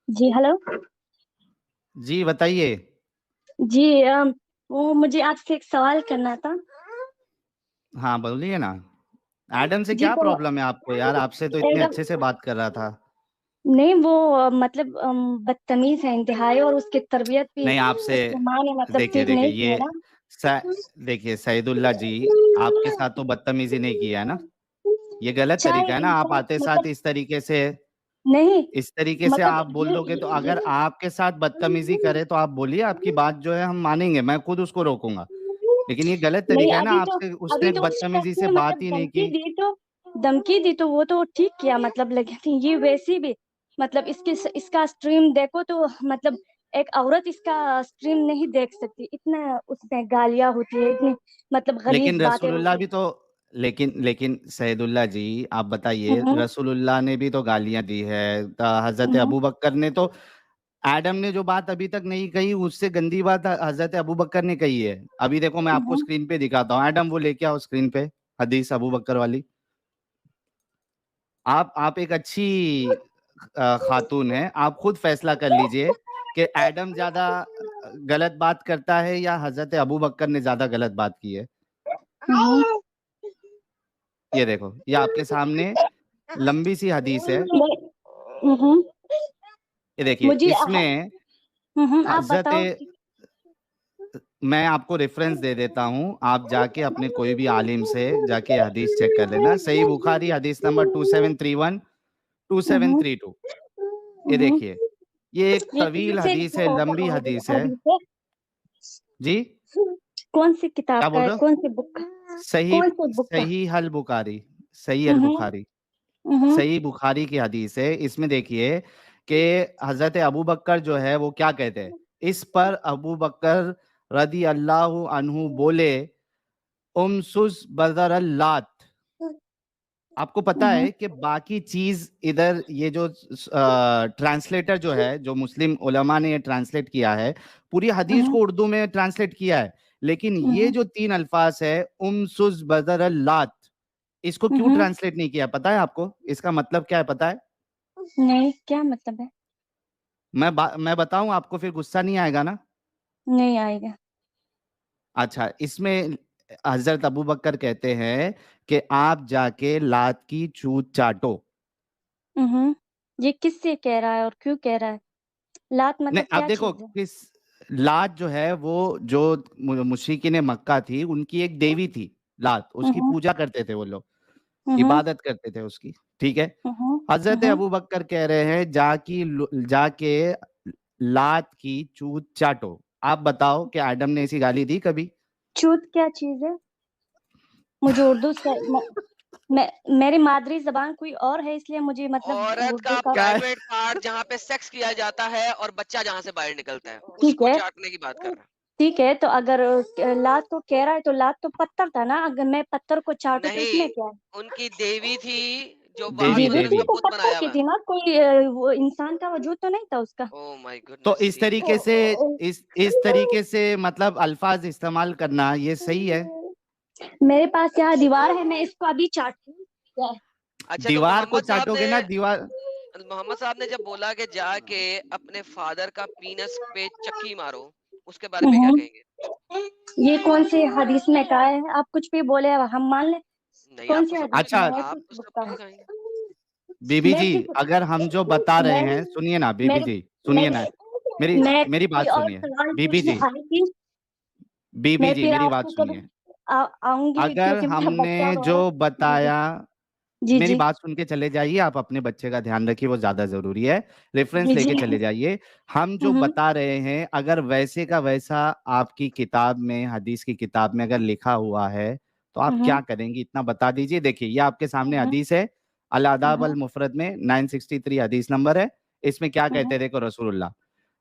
जी hello. जी बताइए। जी वो मुझे आपसे एक सवाल करना था। हाँ बोलिए ना। एडम से जी क्या तो प्रॉब्लम है आपको यार? आपसे तो इतने एकदम अच्छे से बात कर रहा था। नहीं वो मतलब बदतमीज है इंतहाई, और उसकी तरबियत भी नहीं आपसे। उसकी माँ ने मतलब देखिए ठीक देखिए नहीं की है ये ना। स, देखिए सईदुल्ला जी, आपके साथ तो बदतमीजी नहीं किया है ना। ये गलत चाहे तरीका है ना, आप इंसान आते साथ मतलब नहीं, इस तरीके से मतलब आप बोल दोगे तो ये अगर आपके साथ बदतमीजी करे तो आप बोलिए, आपकी बात जो है हम मानेंगे, मैं खुद उसको रोकूंगा। लेकिन ये गलत नहीं। तरीका है ना, आपसे अभी उसने तो उसने बदतमीजी से उसने बात मतलब ही नहीं की। धमकी दी तो वो तो ठीक किया मतलब, लेकिन ये वैसी भी मतलब इसका स्ट्रीम देखो तो मतलब एक औरत इसका स्ट्रीम नहीं देख सकती, इतना उसमें गालियां होती है, इतनी मतलब गलीज लेकिन बातें रसूलुल्लाह होती भी तो, लेकिन सैदुल्ला जी, आप बताइए, है। रसूलुल्लाह ने भी तो गालियां दी है। हजरत हम्म अबू बकर ने तो, एडम ने जो बात अभी तक नहीं कही उससे गंदी बात हजरत अबू बकर ने कही है। अभी देखो मैं आपको हम्म स्क्रीन पे दिखाता हूँ, एडम वो लेके आओ स्क्रीन पे, हदीस अबू बकर वाली। आप एक अच्छी खातून है, आप खुद फैसला कर लीजिए कि एडम ज्यादा गलत बात करता है या हजरत अबू बकर ने ज्यादा गलत बात की है। हम्म। ये देखो, ये आपके सामने लंबी सी हदीस है। हम्म। ये देखिए मुझे इसमें आप हजरत, बताओ। मैं आपको रेफरेंस दे देता हूं, आप जाके अपने कोई भी आलिम से जाके हदीस चेक कर लेना। सही बुखारी हदीस नंबर 2731 हम्म 2732। ये हम्म। देखिए, ये एक ये कौन तवील से हदीस है, लंबी हदीस है। हदीस है? जी कौन सी किताब क्या का बोल है, रहे हो? कौन सी बुक का? सही, कौन सी बुक का? सही अल बुखारी, सही अल हम्म बुखारी, हम्म सही बुखारी की हदीस है। इसमें देखिए कि हजरत अबू बकर जो है वो क्या कहते हैं। इस पर अबू बकर रदी अल्लाह अन्हु बोले, उमसुस बदर लात। आपको पता हम्म है कि बाकी चीज इधर, ये जो ट्रांसलेटर जो है, जो मुस्लिम उलमा ने ये ट्रांसलेट किया है, पूरी हदीस हम्म को उर्दू में ट्रांसलेट किया है, लेकिन ये हम्म जो तीन अल्फाज है, उमसुस बदर लात, इसको क्यों हम्म। ट्रांसलेट नहीं किया पता है आपको? इसका मतलब क्या है पता है? नहीं, क्या मतलब है? मैं बताऊं आपको, फिर गुस्सा नहीं आएगा ना। नहीं आएगा। अच्छा, इसमें हजरत अबू बकर कहते हैं कि आप जाके लात की चूत चाटो। हम्म। ये किससे कह रहा है और क्यों कह रहा है? लात नहीं मतलब अब क्या देखो, चीज है? किस, लात जो है वो, जो मुशरिकीन मक्का थी उनकी एक देवी थी लात, उसकी हम्म पूजा करते थे वो लोग, हम्म इबादत करते थे उसकी। ठीक है। हम्म हजरत हम्म। अबू बकर कह रहे हैं जाके लात की चूत चाटो। आप बताओ कि आदम ने ऐसी गाली दी कभी? चूत क्या चीज है? मुझे उर्दू से मेरी मादरी जबान कोई और है, इसलिए मुझे मतलब औरत उर्दू का का। क्या है? प्राइवेट पार्ट जहाँ पे सेक्स किया जाता है और बच्चा जहाँ से बाहर निकलता है, ठीक उसको है। चाटने की बात कर रहा ठीक है, तो अगर लात को कह रहा है तो लात तो पत्थर था ना, अगर मैं पत्थर को है। चाटू तो इसमें नहीं, क्या है? उनकी देवी थी, जो बाद देवी में देवी उन्होंने थी उसका देवी। तो बुत पत्थर बनाया की हुआ है। थी ना, कोई वो इंसान का वजूद तो नहीं था उसका। ओ माय तो गुडनेस, इस तरीके से, सीरियसली। इस तरीके से मतलब अल्फाज इस्तेमाल करना ये सही है? मेरे पास यहाँ दीवार है, मैं इसको अभी चाटू क्या है? अच्छा, तो दीवार को चाटोगे ना दीवार। मोहम्मद साहब ने जब बोला कि जाके अपने फादर का पीनस पे चक्की मारो, उसके बारे में क्या हम्म। कहेंगे? ये कौन से हदीस में कहा है? आप कुछ भी बोले हम मान ले। नहीं, कौन आपको से सब हदीस कुछ, अच्छा में है, आप किस तो बुक सब का कुछ है? दिखाएंगे। बीबी मैं जी, किस अगर हम जो बता रहे मैं हैं, सुनिए ना बीबी मेरे जी, सुनिए मेरे ना, मेरी मैं मेरी कोई बात और सुनिए। सवाल बीबी पूछने जी, आई थी। बीबी मैं जी फिर मेरी बात आपको कभी सुनिए। आऊंगी, अगर क्योंकि मेरा हमने बच्चा रो जो रहा है। जी जी बताया, जी मेरी जी बात सुन के चले जाइए, आप अपने बच्चे का ध्यान रखिए, वो ज्यादा जरूरी है। रेफरेंस जी जी। लेके चले जाइए। हम जो हम्म बता रहे हैं, अगर वैसे का वैसा आपकी किताब में, हदीस की किताब में अगर लिखा हुआ है तो आप क्या हम्म करेंगी, इतना बता दीजिए। देखिए ये आपके सामने हम्म हदीस है, अल आदाब अल हम्म मुफरद में 963 हदीस नंबर है। इसमें क्या कहते हम्म हैं देखो, रसूलुल्लाह,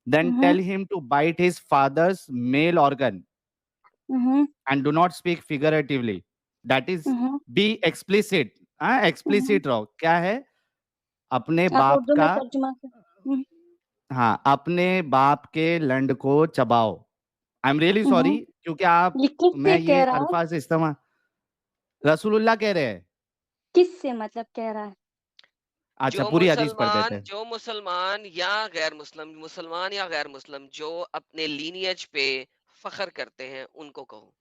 then hmm tell him to bite his fathers male organ hmm and do not speak figuratively, that is, hmm be explicit. हाँ हम्म। एक्सप्लिसिट रहो, क्या है? अपने आप बाप उर्दू में का, तर्जुमा कर। हाँ अपने बाप के लंड को चबाओ। आई एम रियली सॉरी, हम्म। क्योंकि आप, ये किससे मैं ये कह रहा है? अल्फाज इस्तेमाल, रसूलुल्लाह कह रहे हैं। किससे मतलब कह रहा है? अच्छा, पूरी हदीस पढ़ते थे। जो मुसलमान या गैर मुस्लिम, मुसलमान या गैर मुस्लिम जो अपने लीनियज पे फख्र करते हैं, उनको कहो।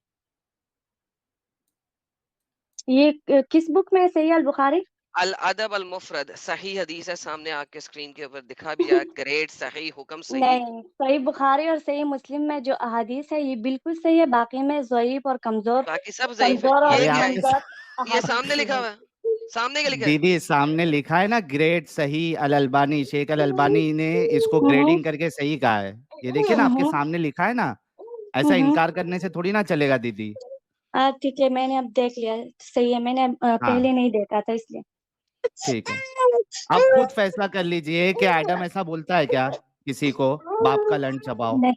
ये किस बुक में है? सही अल बुखारी? अल अदब अल मुफरद, सही हदीस है, सामने आपके स्क्रीन के ऊपर दिखा भी है, ग्रेट सही, हुक्म सही। नहीं, सही बुखारी और सही मुस्लिम में जो अहादीस है ये बिल्कुल सही है, बाकी में ज़ईफ और कमजोर बाकी सब ज़ईफ है। कमजोर और अरे ये क्या है? आपके मुनकर ये अहादीस सामने ही लिखा है। हुआ है, सामने क्या लिखा है? दीदी सामने लिखा है ना, ग्रेड सही अल अलबानी, शेख अल अलबानी ने इसको हम्म ग्रेडिंग करके सही कहा है। ये देखिए ना, आपके हम्म सामने लिखा है ना, ऐसा हम्म। इनकार करने से थोड़ी ना चलेगा दीदी। ठीक है, मैंने अब देख लिया, सही है। मैंने हाँ, पहले नहीं देखा था इसलिए। ठीक है। आप खुद फैसला कर लीजिए कि एडम ऐसा बोलता है क्या किसी को, बाप का लंच चबाओ? नहीं,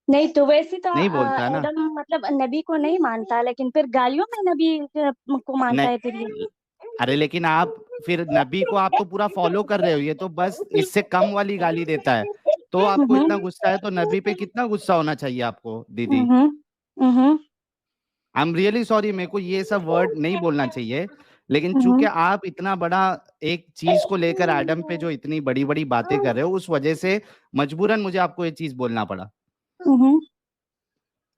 नहीं तो वैसे तो नहीं बोलता है ना। एडम मतलब नबी को नहीं मानता, लेकिन फिर गालियों में नबी को मानता नहीं, है फिर ये। अरे लेकिन आप फिर नबी को आप तो पूरा फॉलो कर रहे हो, ये तो बस इससे कम वाली गाली देता है। तो आपको इतना हम्म गुस्सा है तो नबी पे कितना गुस्सा होना चाहिए आपको दीदी। हम्म हम्म आई एम रियली सॉरी, मेरे को ये सब वर्ड नहीं बोलना चाहिए, लेकिन चूंकि हम्म आप इतना बड़ा एक चीज को लेकर एडम पे जो इतनी बड़ी बड़ी बातें कर रहे हो, उस वजह से मजबूरन मुझे आपको ये चीज बोलना पड़ा। हम्म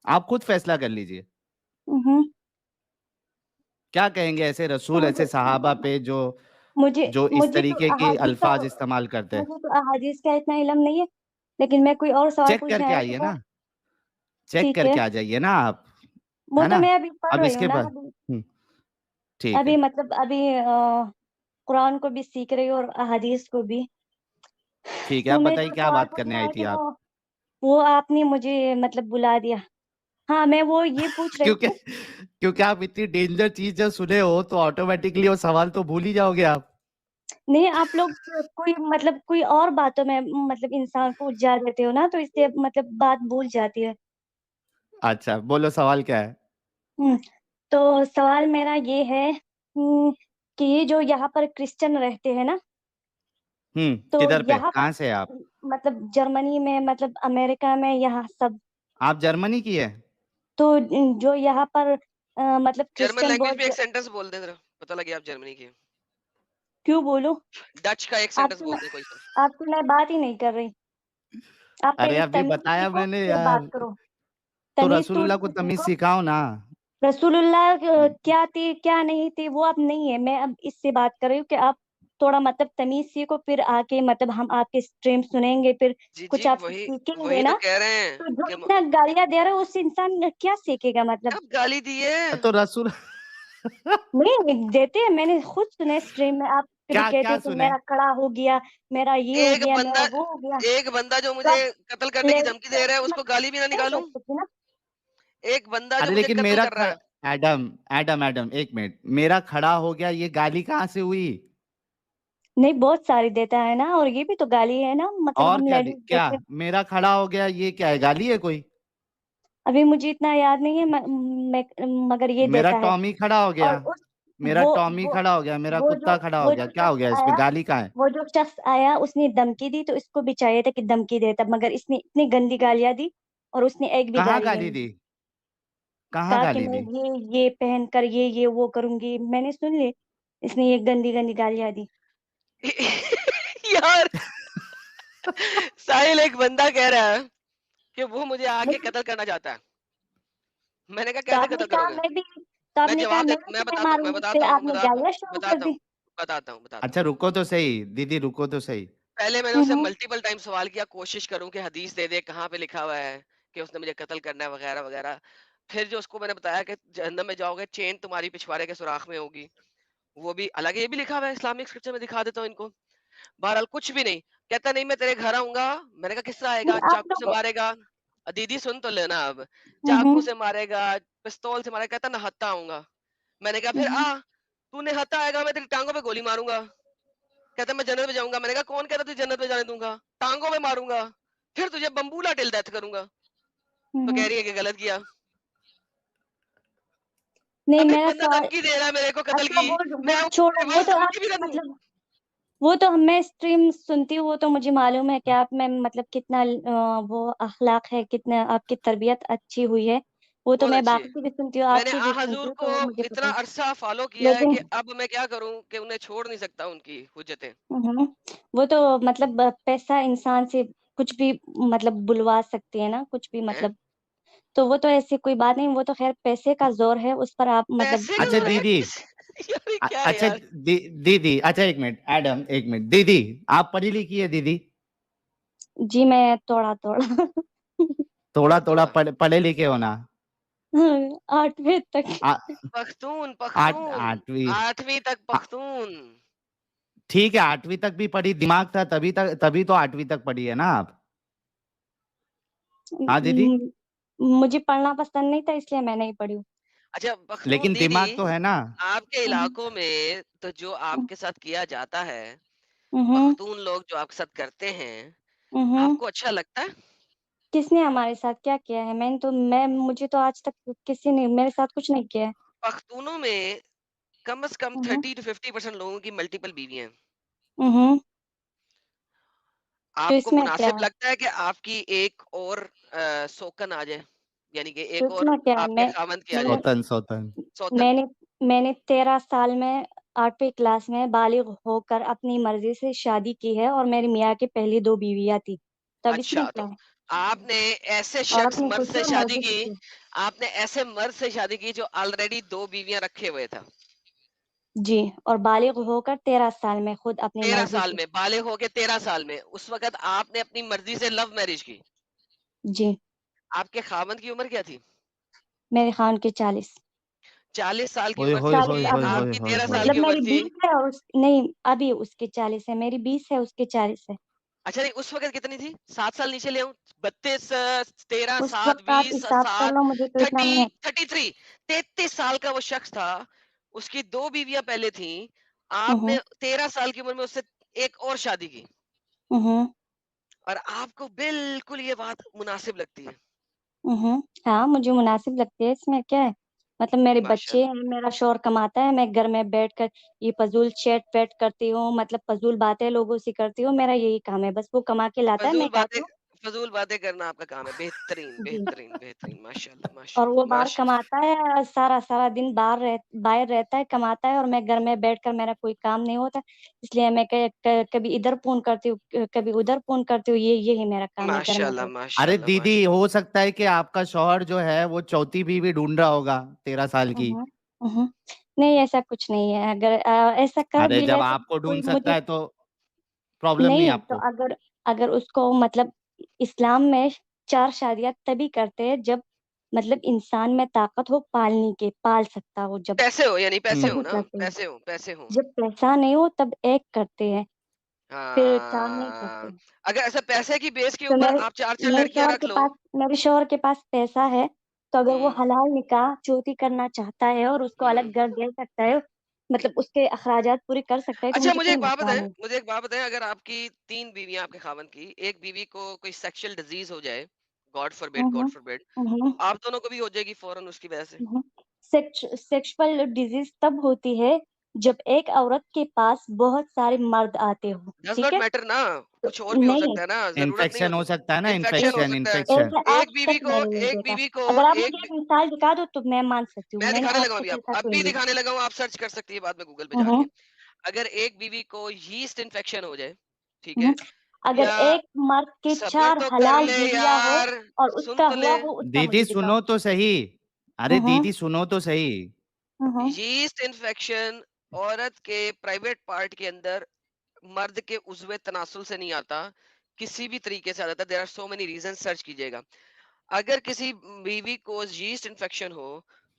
आप खुद फैसला कर लीजिए, हम्म। क्या कहेंगे ऐसे रसूल, ऐसे सहाबा पे जो मुझे जो इस मुझे तो तरीके की अहादीस तो अल्फाज इस्तेमाल करते हैं। मुझे तो अहादीस का इतना इल्म नहीं है, लेकिन मैं कोई और सवाल चेक पूछने करके आया आइए तो वो ना, चेक ठीक है। करके आ जाइए ना आप, वो है तो ना। मैं अभी पढ़ अब रही हूँ इसके ना बाद अभी। ठीक अभी है। मतलब अभी कुरान को भी सीख रही हूँ और अहादीस को भी। ठीक है, तो आप मैं बताइए जो क्या सवाल बात करने पूछने आई आई थी थी आप? वो आपने मुझे मतलब बुला दिया। हाँ, मैं वो ये पूछ रही क्योंकि थी। क्योंकि आप इतनी डेंजर चीज जब सुने हो तो ऑटोमेटिकली वो सवाल तो भूल ही जाओगे आप। नहीं, आप लोग कोई मतलब कोई और बातों में मतलब इंसान को उलझा देते हो ना, तो इससे मतलब बात भूल जाती है। अच्छा, बोलो सवाल क्या है? हम्म, तो सवाल मेरा ये है कि ये जो यहाँ पर क्रिश्चियन रहते हैं ना, तो किधर पे, यहाँ कहाँ से है आप? पर मतलब जर्मनी में, मतलब अमेरिका में, यहाँ सब। आप जर्मनी की है? तो जो यहाँ पर मतलब जर्मन क्रिश्चियन लैंग्वेज में एक बहुत। सेंटेंस बोल दे जरा, पता लगे आप जर्मनी के। क्यों बोलूं? डच का एक सेंटेंस आपसे बोल मैं दे कोई सा। आपसे मैं बात ही नहीं कर रही। आप अरे पहले अभी तमीज बताया सीखो मैंने फिर बात यार। करो। तो तमीज रसूलुल्लाह को तुर्क तमीज सीखो। सिखाओ ना। रसूलुल्लाह क्या थी क्या नहीं थी वो अब नहीं है, मैं अब इससे बात कर रही हूँ कि आप थोड़ा मतलब तमीज सीखो, फिर आके मतलब हम आपके स्ट्रीम सुनेंगे, फिर जी कुछ जी, आप वही सीखेंगे वही तो ना। कह रहे हैं तो जो कि इतना गालियां दे रहा है उस इंसान क्या सीखेगा मतलब। कब गाली दी है। तो रसूल नहीं देते हैं, मैंने खुद सुने स्ट्रीम में। आप कभी क्या कहते क्या हो कि सुने? मेरा कड़ा हो गया, मेरा ये हो एक गया, मेरा बंदा वो हो गया। एक बंदा जो तो मुझे आप कत्ल करने की धमकी दे रहा है, उसको गाली भी ना नहीं कर निकालूं? सकते ना। एक बंदा जो अरे मुझे लेकिन कत्ल मेरा कर रहा है। एडम एडम एडम एक मिनट, मेरा खड़ा हो गया, ये गाली कहाँ से हुई? नहीं, बहुत सारी देता है ना, और ये भी तो गाली है ना, मतलब और हम क्या लेडीज क्या जैसे। मेरा खड़ा हो गया ये क्या है, गाली है कोई? अभी मुझे इतना याद नहीं है, मगर ये मेरा देता है। टॉमी खड़ा हो और गया, उस मेरा वो टॉमी वो खड़ा हो गया, मेरा वो जो कुत्ता खड़ा हो वो गया, जो क्या हो शख्स गया, इसमें आया गाली कहाँ है? वो जो शख्स आया उसने धमकी दी, तो इसको भी चाहिए था कि धमकी देता, मगर इसने इतनी गंदी गालियां दी और उसने एक भी कहाँ गाली गाली नहीं दी? दी। कहाँ कहा कि गाली मैं दी? ये पहन कर ये वो करूंगी, मैंने सुन ली। इसने ये गंदी गंदी गालियां दी। यार, साहिल एक बंदा कह रहा है कि वो मुझे आके नहीं, कत्ल करना चाहता है। मैंने कहा तो कैसे आपने कत्ल कहा करोगे? मैं भी तो मैं आपने कहा जवाब दे, मैं भी मैं तुम्हें बताता हूँ, मैं मारूंगी, फिर बताता हूँ, आपने बताता हूँ, गालियां शुरू कर बताता दी। हूँ, बताता हूँ, बताता अच्छा हूँ। रुको तो सही दीदी, रुको तो सही। पहले मैंने उससे हम्म मल्टीपल टाइम सवाल किया, कोशिश करूं कि हदीस दे दे कहाँ पे लिखा हुआ है कि उसने मुझे कत्ल करना है वगैरह वगैरह। फिर जो उसको मैंने बताया कि जहन्नम में जाओगे, चेन तुम्हारी पिछवाड़े के सुराख में होगी, वो भी अलग, ये भी लिखा हुआ है इस्लामिक स्क्रिप्चर में, दिखा देता हूँ इनको। बहरहाल कुछ भी नहीं, कहता नहीं मैं तेरे घर आऊंगा। मैंने कहा किससे आएगा, नहीं, आप चाकू से लोग। मारेगा? दीदी सुन तो लेना अब। चाकू हम्म से मारेगा, पिस्तौल से मारेगा, कहता नहत्ता आऊंगा। मैंने कहा फिर हम्म आ, तू नहत्ता आएगा, मैं तेरी टांगों पे गोली मारूंगा। कहता मैं जन्नत में जाऊंगा। मैंने कहा कौन कहता तुझे जन्नत में जाने दूंगा? टांगों में मारूंगा, फिर तुझे बम्बूला टिल डेथ करूंगा। तो कह हम्म। रही है कि गलत किया। नहीं, अब एक मेरा बंदा सवाल। धमकी दे रहा है मेरे को कत्ल अच्छा, की, वो मैं छोड़ो, वो रिवर्स तो आप धमकी भी ना दूं। मतलब वो तो मैं स्ट्रीम सुनती हूँ, वो तो मुझे मालूम है कि आप में मतलब कितना वो अखलाक है, कितना आपकी तरबियत अच्छी हुई है। वो तो बहुत मैं अच्छी है। बाकी की भी सुनती हूँ, मैंने आपकी भी हज़ूर सुनती हूँ, को तो वो मुझे पता इतना है। अरसा फ़ॉलो किया है लेकिन कि अब मैं क्या करूँ कि उन्हें छोड़ नहीं सकता उनकी हुज्जतें। वो तो मतलब पैसा इंसान से कुछ भी मतलब बुलवा सकती है ना, कुछ भी हैं? मतलब, तो वो तो ऐसी कोई बात नहीं, वो तो खैर पैसे का ज़ोर है, उस पर आप मतलब पैसे का अच्छा ज़ोर है? दीदी, यार ये क्या है अच्छा यार? दीदी, अच्छा एक मिनट एडम, एक मिनट दीदी, आप पढ़ी लिखी है दीदी? जी मैं थोड़ा-थोड़ा थोड़ा थोड़ा थोड़ा-थोड़ा। पढ़े लिखे हो ना? 8वीं तक। आ, पख्तून, आठ पख्तून। आठवीं 8वीं तक आ- पख्तून। ठीक है, 8वीं तक भी पढ़ी, दिमाग था तभी तक, तभी तो 8वीं तक पढ़ी है ना आप? हाँ दीदी, उम, मुझे पढ़ना पसंद नहीं था, इसलिए मैं नहीं पढ़ी हूँ। अच्छा पख्तून लेकिन दीदी, दिमाग तो है ना? आपके हुँ, इलाकों में तो जो हुँ, आपके साथ किया जाता है, हुँ, हुँ, पख्तून लोग जो आपके साथ करते हैं, हुँ, हुँ। आपको अच्छा लगता है? किसने हमारे साथ क्या किया है? मुझे तो आज तक किसी ने मेरे साथ कुछ नहीं किया है। पख्तूनों में कम से कम हुँ, हुँ, 30 to 50% लोगों की मल्टीपल बीवियाँ हैं। हुँ, हुँ। तो आपको इसमें क्या मुनासिब है? लगता है कि आपकी एक और सोकन आ जाए? यानी कि तो एक और इसमें क्या है? आपके खामंद की आ जाए, मैंने सौतन सौतन। सौतन। मैंने मैंने 13 साल में 8वीं क्लास में बालिग होकर अपनी मर्ज़ी से शादी की है और मेरे मियाँ की पहली 2 बीवियाँ थी। तब इसमें अच्छा, क्या तो है? आपने ऐसे और शख्स अपनी मर्द खुशी से और शादी मर्ज़ी से की, की। आपने ऐसे मर्द से शादी की जो ऑलरेडी 2 बीवियाँ रखे हुए था। जी, और बालिग होकर 13 साल में खुद अपनी 13 मर्ज़ी साल से। में, बालिग हो के 13 साल में, उस वक़्त आपने अपनी मर्ज़ी से लव मैरिज की। जी, आपके खामंद की उम्र क्या थी? मेरे ख़ान के 40। 40 साल की होए उम्र थी होए होए उसकी, 40 होए अब होए आपकी होए 13 होए। साल मतलब की उम्र मेरी थी। 20 है और उस नहीं, अभी उसके 40 है, मेरी 20 है, उसके 40 है। अच्छा नहीं, उस वक़्त कितनी थी? 7 साल नीचे ले आऊँ? 32, 13, उस 7, वक़्त आप 20, हिसाब कर 7, लो, मुझे तो इतना नहीं 30, है। 33, 33 साल का वो शख्स था। उसकी 2 बीवियाँ पहले थीं। हुँ, हुँ। आपने 13 साल की उम्र में उससे एक और शादी की हुँ, हुँ। और आपको बिल्कुल ये बात मुनासिब लगती है। हुँ, हुँ। हाँ, मुझे मुनासिब लगती है, इसमें क्या है? मतलब मेरे बच्चे माशाअल्लाह। हैं, मेरा शौहर कमाता है, मैं घर में बैठकर ये फ़ज़ूल चैट-वैट करती हूँ, मतलब फ़ज़ूल बातें लोगों से करती हूँ, मेरा यही काम है, बस वो कमा के लाता है, मैं खाती हूँ। फ़ज़ूल बातें करना आपका काम है। बेहतरीन, जी। बेहतरीन, बेहतरीन। माशाअल्लाह, और वो माशाअल्लाह, बाहर माश कमाता है, सारा-सारा दिन बाहर रहता है, कमाता है और मैं घर में बैठकर मेरा कोई काम नहीं होता, इसलिए मैं क क कभी इधर फ़ोन करती हूँ, कभी उधर फ़ोन करती हूँ, यही मेरा काम है घर में माशाअल्लाह, बैठ। अरे माशाअल्लाह, दीदी, माशा हो सकता है कि आपका शौहर जो है वो चौथी बीवी ढूंढ रहा होगा 13 साल हुँ, की। हुँ। हुँ, हुँ। नहीं, ऐसा कुछ नहीं है, अगर ऐसा कर अरे भी जब ले तो आपको कोई ढूंढ सकता मुझे है तो प्रॉब्लम नहीं नहीं, तो आपको। अगर अगर उसको मतलब इस्लाम में 4 शादियाँ तभी करते हैं जब मतलब इंसान में ताकत हो पालने की, पाल सकता हो जब, पैसे हो यानी पैसे हो तभी हम्म। ना? करते हैं। पैसे हो, पैसे हो। जब पैसा नहीं हो तब एक करते हैं, फिर 4 नहीं हाँ, करते। अगर ऐसा पैसे की बेस के तो ऊपर आप 4-4 लड़कियाँ रख लो। मेरे शौहर के पास पैसा है, तो अगर वो हुँ, हलाल निकाह चौथी करना चाहता है और उसको हुँ। अलग घर दे सकता है, मतलब उसके अखराजात पूरे कर सकता है, तो अच्छा मुझे कोई मसला नहीं। मुझे एक बात बताएँ, अगर आपकी 3 बीवियाँ आपके ख़ावंद की, एक बीवी को कोई सेक्सुअल डिज़ीज़ हो जाए, हुँ, गॉड हुँ। फ़ॉरबिड, हुँ, हुँ। आप दोनों को भी हो जाएगी फ़ौरन उसकी वजह से? हुँ। सेक्सुअल डिज़ीज़ तब होती है, जब एक औरत के पास बहुत सारे मर्द आते हों, डज़ ठीक नॉट है? मैटर ना, तो कुछ और भी हो नहीं, सकता है ना, ज़रूरत नहीं इन्फेक्शन हो सकता है ना, इन्फेक्शन हो इन्फेक्शन सकता है। इन्फेक्शन। ऐसे आज तक मैंने नहीं एक देखा। बीवी को अगर आप एक मुझे बी एक मिसाल दिखा दो तो मैं मान सकती हूँ, मैं मैंने दिखाने आज लगा हूँ अभी तक आपको, ऐसा अब कोई भी नहीं दिखाने लगा हूँ, आप सर्च कर सकती है बाद में गूगल पे हुँ, जाके। हुँ। अगर एक बीवी को यीस्ट इन्फेक्शन हो जाए, ठीक हुँ, है? हुँ। अगर या एक मर्द के सब्र 4 तो कर हलाल ले बीवियाँ हो यार, और सुन उसका तो हुआ ले। हो, उसका दीदी मुझे दिखाओ। सुनो तो सही, हुँ, अरे हुँ। दीदी सुनो तो सही। हुँ, हुँ। यीस्ट इन्फेक्शन औरत के प्राइवेट पार्ट के अंदर मर्द के उज़्वे तनासुल से नहीं आता, किसी भी तरीके से आ जाता है। There are so many reasons, search कीजिएगा। अगर किसी बीवी को यीस्ट इन्फेक्शन हो,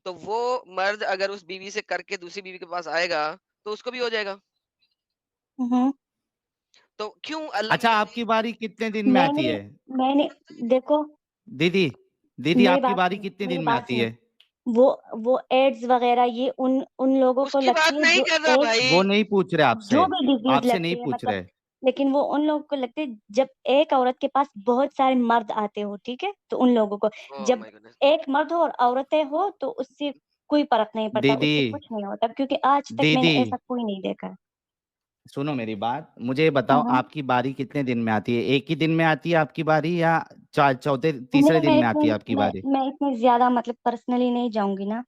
तो वो मर्द अगर उस बीवी से करके दूसरी बीवी के पास आएगा, तो उसको भी हो जाएगा। हुँ, हुँ। तो क्यों अल्लाह अच्छा, आपकी बारी कितने दिन में आती मैंने है मैंने देखो, दीदी? दीदी आपकी बारी कितने मेरी दिन में बात आती सुनो। है? वो वो एड्स वगैरह ये उन उन लोगों को उसकी लगती बात है नहीं जो कर रहा एक वो भाई। नहीं पूछ रहे आपसे, जो भी डिज़ीज़ आपसे नहीं लगती है पूछ मतलब, रहे। लेकिन वो उन लोगों को लगती है जब एक औरत के पास बहुत सारे मर्द आते हो, ठीक है? तो उन लोगों को ओह जब माय गॉडनेस। एक मर्द हो और औरतें हो तो उससे कोई फ़र्क नहीं पड़ता, दीदी, उससे कुछ नहीं होता क्योंकि आज तक मैंने दीदी ऐसा कोई नहीं देखा है। सुनो मेरी बात, मुझे ये हुँ, बताओ हुँ। आपकी बारी कितने दिन में आती है? एक ही दिन में आती है आपकी बारी या चौथे तीसरे दिन में आती है आपकी बारी। मैं इतने ज्यादा मतलब पर्सनली नहीं जाऊंगी ना,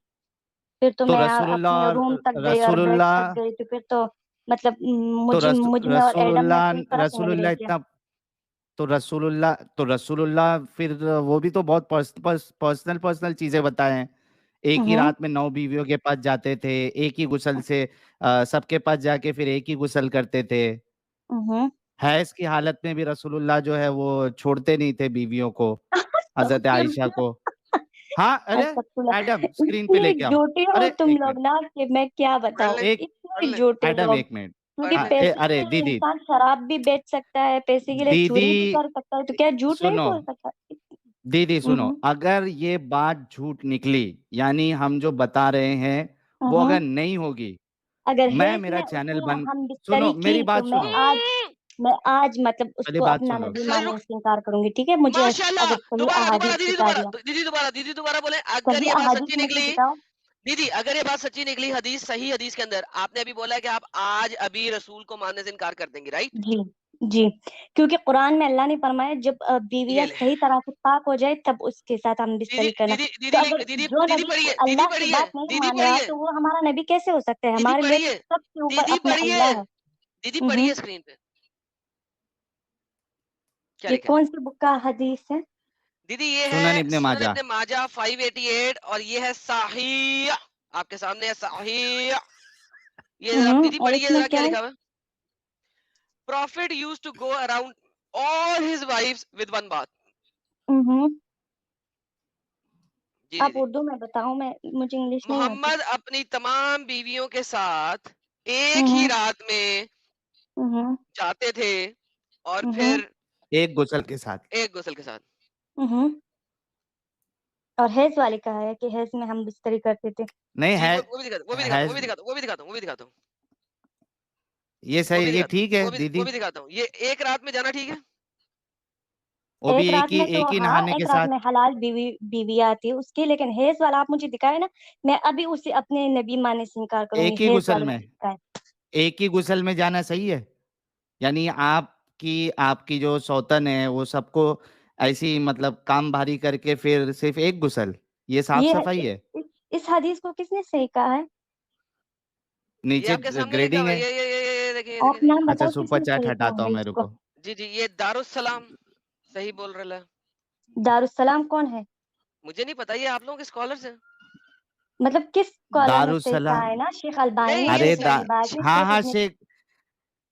फिर तो तो मैं रसूलुल्लाह अपने और रूम तक गई और बेड रसूलुल्लाह तक गई, तो फिर तो मतलब तो मुझ में और एडम में रसूलुल्लाह कोई फर्क नहीं रह रसूलुल्लाह गया। इतना तो रसूलुल्लाह फिर वो भी तो बहुत पर्सनल पर्सनल चीजें बताए हैं। एक ही हम्म। रात में 9 बीवियों के पास जाते थे, एक ही गुस्ल से सबके पास जाके फिर एक ही गुस्ल करते थे। हम्म। हैज की हालत में भी रसूलुल्लाह जो है वो छोड़ते नहीं थे बीवियों को, हजरत आयशा अस्तगफुरुल्लाह। को। हाँ, अरे अस्तगफुरुल्लाह। एडम स्क्रीन पे इतने लेके आओ। झूठे हो अरे तुम एक लोग मिनट, ना कि मैं क्या पढ़ बताऊं, ले, एक पढ़ इतने ले, झूठे एडम लोग। एक मिनट। पढ़ क्योंकि ले। पैसे के अरे लिए दीदी, इंसान शराब भी बेच सकता है, पैसे के लिए दीदी चोरी भी कर सकता है, तो क्या झूठ नहीं सुनो, बोल सकता? दीदी सुनो, हम्म। अगर ये बात झूठ निकली, यानी हम जो बता रहे हैं वो हम्म। अगर नहीं होगी, अगर मैं हेज मेरा में चैनल उसने बंद। हम सुनो बिस्तरी मेरी की, तो बात सुनो, मैं आज मतलब पहले उसको बात अपना सुन लो। नबी सर मानने रुक, से इनकार करूंगी, ठीक है? मुझे माशाल्लाह। अगर सही दोबारा दोबारा अहादीस दीदी, दिखा दोबारा दिया, दीदी, दोबारा दीदी, दोबारा बोले। अगर सही ये बात अहादीस सच्ची मुझे निकली, दिखाओ। दीदी अगर ये बात सच्ची निकली, हदीस सही, हदीस के अंदर आपने अभी बोला है कि आप आज अभी रसूल को मानने से इनकार कर देंगे, राइट? जी। जी। क्योंकि कुरान में अल्लाह ने फरमाया जब ये बीवियां ले, सही तरह से पाक हो जाए तब उसके साथ हम दीदी बिस्तरी करना। दीदी तो दीदी अगर दीदी जो दीदी नबी पढ़िए, दीदी अल्लाह की पढ़िए, बात नहीं दीदी मान रहा पढ़िए, तो वो हमारा नबी कैसे हो सकता है? दीदी हमारे लिए तो पढ़िए, सबके ऊपर दीदी अपना पढ़िए, अल्लाह है। दीदी हम्म। पढ़िए स्क्रीन पे क्या ये लिखा है। कौन सी बुक का हदीस है? दीदी ये सुनन है इब्ने सुनन माजा। इब्ने माजा 588, और ये है सही, आपके सामने है सही। ये जरा दीदी और पढ़िए इसमें जरा क्या क्या है? लिखा हुआ है। Prophet used to go around all his wives with one bath। हम्म। जी आप दीदी। उर्दू में बताओ, मैं मुझे इंग्लिश नहीं आती। मोहम्मद अपनी तमाम बीवियों के साथ एक ही हम्म। रात में हम्म। जाते थे, और हम्म। फिर एक गुसल के साथ। एक गुस्ल के साथ। हम्म। और हेज वाले कहा है कि हेज में हम बिस्तरी करते थे। नहीं जी है, वो भी दिखाता, वो भी दिखाता, है वो भी दिखाता, वो भी दिखाता हूँ, वो भी दिखाता हूँ, ये वो सही, भी ये दिखाता, ठीक है वो दीदी। भी दिखाता हूँ। ये एक रात में जाना ठीक है। वो भी एक रात में तो एक ही हाँ, नहाने एक के रात साथ, में हलाल बीवी आती है उसकी, लेकिन हेज वाला आप मुझे दिखाए ना, मैं अभी उसे अपने नबी मानने से इनकार करूंगी। एक ही हेज गुसल वाले में, मुझे दिखाए। एक ही गुसल में जाना सही है? यानी आपकी आपकी जो सौतन है वो सबको ऐसी मतलब काम भारी करके फिर सिर्फ एक गुसल, ये साफ ये सफाई है? इस हदीस को किसने सही कहा है? ये नीचे आपके सामने लिखा ग्रेडिंग हुआ है, है। ये देखिए, ये आप देखिए। नाम अच्छा, बताओ सुपर किसने चैट सही कहा हटाता हूँ है मेरे इसको। को। जी जी, ये दारुस्सलाम सही बोल रहा है। दारुसलाम कौन है? मुझे नहीं पता, ये आप लोगों के स्कॉलर्स हैं। मतलब किस कॉलम ने सही कहा दारुसलाम, है? ना शेख अलबानी नहीं ने, ये अरे शेख अलबानी, हाँ शेख हाँ इब्ने। शेख,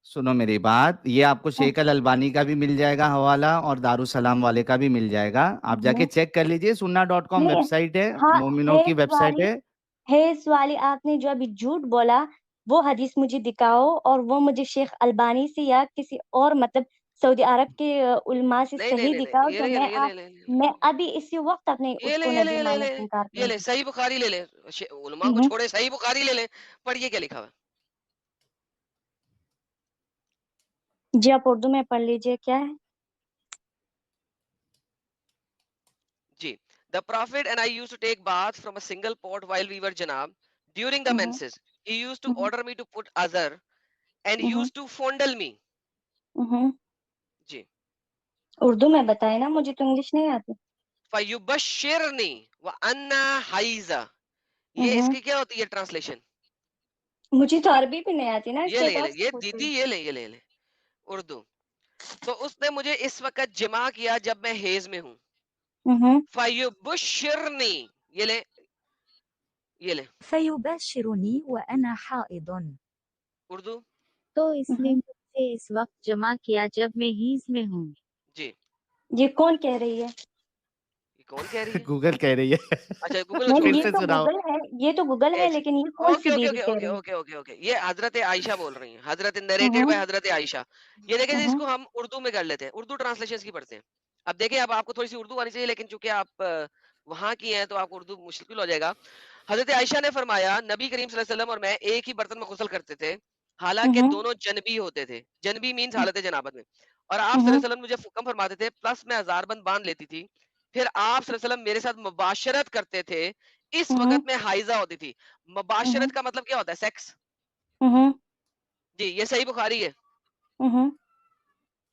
सुनो मेरी बात, ये आपको शेख अल अलबानी का भी मिल जाएगा हवाला, और दारुसलाम वाले का भी मिल जाएगा। आप जाके हम्म। चेक कर लीजिए, sunnah.com नहीं। वेबसाइट है, हाँ। मोमिनों की हेज वेबसाइट वाली है। हेज वाली आपने जो अभी झूठ बोला, वो हदीस मुझे दिखाओ, और वो मुझे शेख अलबानी से या किसी और मतलब सऊदी अरब के उलमा से नहीं नहीं सही नहीं दिखाओ, नहीं, ये तो ले, ये ले, ये ले, ये ले, मैं अभी इसी वक्त अपने ये ले, उसको ये ले, नबी ये ले, मानने ले, से इनकार ये ले, करूंगी। सही बुखारी ले ले। उलमा को हम्म। छोड़े, सही बुखारी ले ले। पढ़िए क्या लिखा हुआ है। जी आप उर्दू में पढ़ लीजिए, क्या है? जी। The prophet and I used to take bath from a single pot while we were janab during the hmm. menses. He used to hmm. order me to put azar and hmm. used to fondle me। हम्म। जी। उर्दू में बताए ना, मुझे तो English नहीं आती। फयुबश्शिरनी व अन्ना हाइजा। ये हम्म। इसकी क्या होती है ट्रांसलेशन। मुझे तो अरबी भी नहीं आती ना, ये ले, इसलिए ये तो ले, आपसे ये पूछ रही दीदी, हूँ। ये ले उर्दू। तो उसने मुझे इस वक्त जमा किया जब मैं हेज में हूँ। हम्म। फयुबश्शिरनी, ये ले, ये ले फयुबश्शिरुनी व अना हाइदुन। उर्दू। तो इसने हम्म। मुझसे इस वक्त जमा किया जब मैं हीज में हूँ। जी। ये कौन कह रही है? ये कौन कह रही है? गूगल कह रही है। अच्छा, गूगल को नहीं, छोड़ फिर ये दे। से तो सुनाओ। गूगल है, ये तो गूगल है, एक लेकिन ये कौन ओके सी ओके बीवी ओके कह ओके रही है? ओके ओके ओके, ये हजरत आयशा बोल रही हैं, हजरत नरेटेड बाय हम्म। हजरत आयशा। ये देखें जी, हम्म। इसको हम उर्दू में कर लेते हैं, उर्दू ट्रांसलेशन की पढ़ते हैं। अब देखें, अब आपको थोड़ी सी उर्दू आनी चाहिए, लेकिन चूंकि आप वहां की हैं तो आपको उर्दू मुश्किल हो जाएगा। हजरत आयशा ने फरमाया नबी करीम सल्लल्लाहु अलैहि वसल्लम और मैं एक ही बर्तन में गुस्ल करते थे, हालांकि हम्म। दोनों जनबी होते थे। जनबी मीन्स हालत जनाबत में। और आप सल्लल्लाहु हम्म। अलैहि वसल्लम मुझे हुक्म फरमाते थे, प्लस मैं हजारबंद बांध लेती थी। फिर आप सल्लल्लाहु अलैहि वसल्लम मेरे साथ मुबाशरत करते थे, इस हम्म। वक्त में हाइजा होती थी। हम्म। मुबाशरत का मतलब क्या होता है? सेक्स। हम्म। जी, ये सही बुखारी है। हम्म।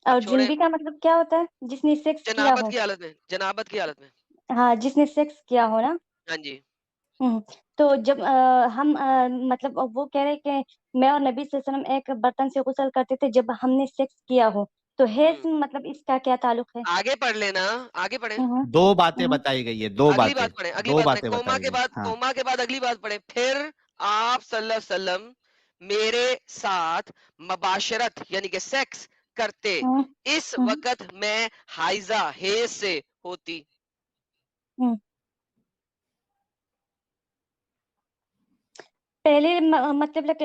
अब और छोड़ें जुनबी का मतलब क्या होता है? जिसने सेक्स किया जनाबत हो। की हालत में, जनाबत की हालत में। हाँ, जिसने सेक्स किया हो ना। हाँ जी। तो जब हम मतलब वो कह रहे कि मैं और नबी सल्लल्लाहु अलैहि वसल्लम एक बर्तन से गुस्ल करते थे जब हमने सेक्स किया हो, तो हेज हम्म मतलब इसका क्या ताल्लुक है? आगे पढ़ लेना, आगे पढ़ें। हम्म दो बातें हम्म बताई गई है, दो अगली बातें, बात पढ़ें, अगली दो बात पढ़ें, बातें बताई गई। हाँ, कोमा के बाद अगली बात पढ़ें। फिर आप सल्लल्लाहु अलैहि वसल्लम मेरे साथ मबाशरत यानी कि सेक्स करते, हम्म इस हम्म वक्त मैं हाइजा हेज से होती। हम्म। पहले मतलब